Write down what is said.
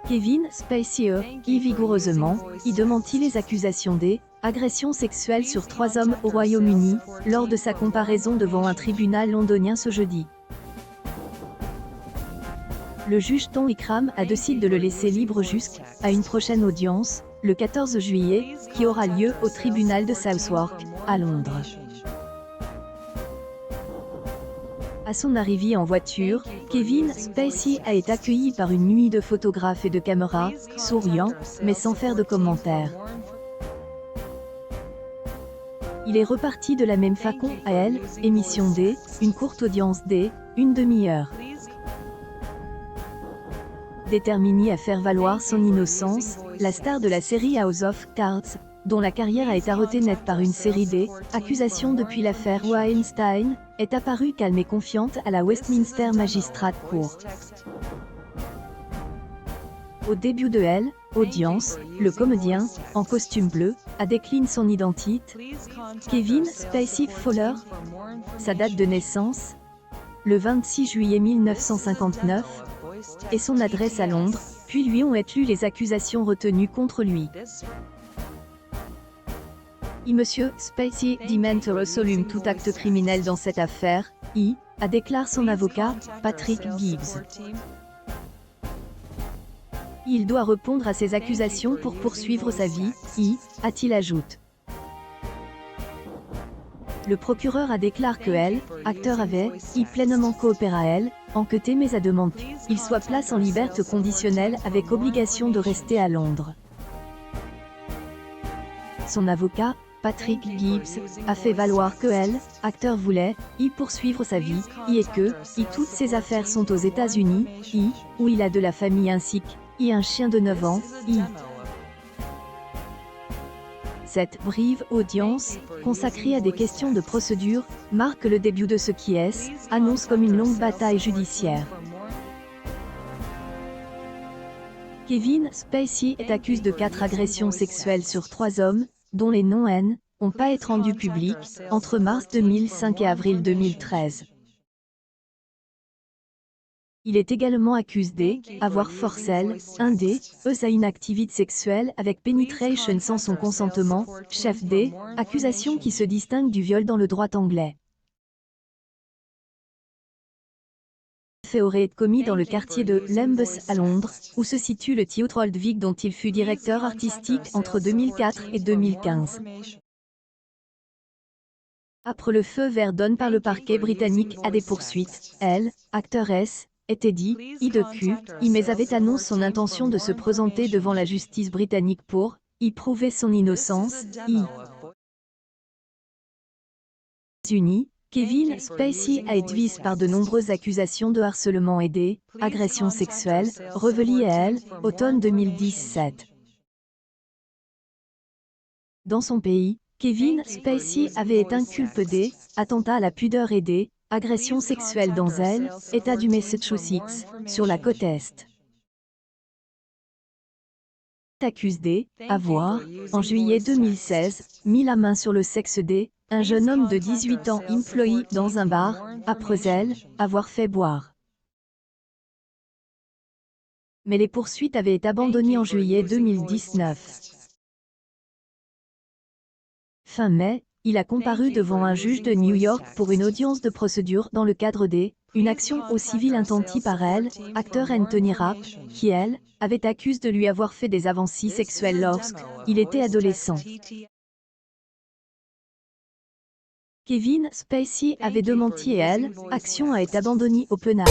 Kevin Spacey y vigoureusement, y démentit les accusations d'agression sexuelle sur 3 hommes au Royaume-Uni, lors de sa comparaison devant un tribunal londonien ce jeudi. Le juge Tom Ikram a décidé de le laisser libre jusqu'à une prochaine audience, le 14 juillet, qui aura lieu au tribunal de Southwark, à Londres. À son arrivée en voiture, Kevin Spacey a été accueilli par une nuée de photographes et de caméras, souriant, mais sans faire de commentaires. Il est reparti de la même façon à elle, émission une courte audience une demi-heure. Déterminé à faire valoir son innocence, la star de la série House of Cards, dont la carrière a été arrêtée net par une série d'accusations depuis l'affaire Weinstein, est apparue calme et confiante à la Westminster Magistrates Court. Au début de l'audience, le comédien, en costume bleu, a décliné son identité. Kevin Spacey Fowler. Sa date de naissance, le 26 juillet 1959, et son adresse à Londres, puis lui ont été lues les accusations retenues contre lui. Monsieur Spacey dément résolument tout acte criminel dans cette affaire, a déclaré son avocat, Patrick Gibbs. Il doit répondre à ces accusations pour poursuivre sa vie, a-t-il ajouté. Le procureur a déclaré que acteur avait pleinement coopéré à enquêté mais a demandé qu'il soit placé en liberté conditionnelle avec obligation de rester à Londres. Son avocat, Patrick Gibbs, a fait valoir que acteur voulait poursuivre sa vie, et que toutes ses affaires sont aux États-Unis, où il a de la famille ainsi qu'un chien de 9 ans, Cette brève audience, consacrée à des questions de procédure, marque le début de ce qui annonce comme une longue bataille judiciaire. Kevin Spacey est accusé de 4 agressions sexuelles sur 3 hommes, dont les noms n'ont pas été rendus publics, entre mars 2005 et avril 2013. Il est également accusé d'avoir forcé un à une activité sexuelle avec pénétration sans son consentement, chef accusation qui se distingue du viol dans le droit anglais. Le fait aurait été commis dans le quartier de Lambeth à Londres, où se situe le théâtre Old Vic dont il fut directeur artistique entre 2004 et 2015. Après le feu vert donné par le parquet britannique à des poursuites, acteur était dit, mais avait annoncé son intention de se présenter devant la justice britannique pour prouver son innocence. Unis, Kevin Spacey a été visé par de nombreuses accusations de harcèlement et d'agressions sexuelles, révélées à automne 2017. Dans son pays, Kevin Spacey avait été inculpé d'attentats à la pudeur et d'agressions sexuelles dans l'État du Massachusetts, sur la côte Est. Accusé d'avoir, en juillet 2016, mis la main sur le sexe d'un jeune homme de 18 ans employé dans un bar, après avoir fait boire. Mais les poursuites avaient été abandonnées en juillet 2019. Fin mai, il a comparu devant un juge de New York pour une audience de procédure dans le cadre d'une action au civil intentie par acteur Anthony Rapp, qui avait accusé de lui avoir fait des avances sexuelles lorsqu'il était adolescent. Kevin Spacey avait démenti et action a été abandonnée au pénal.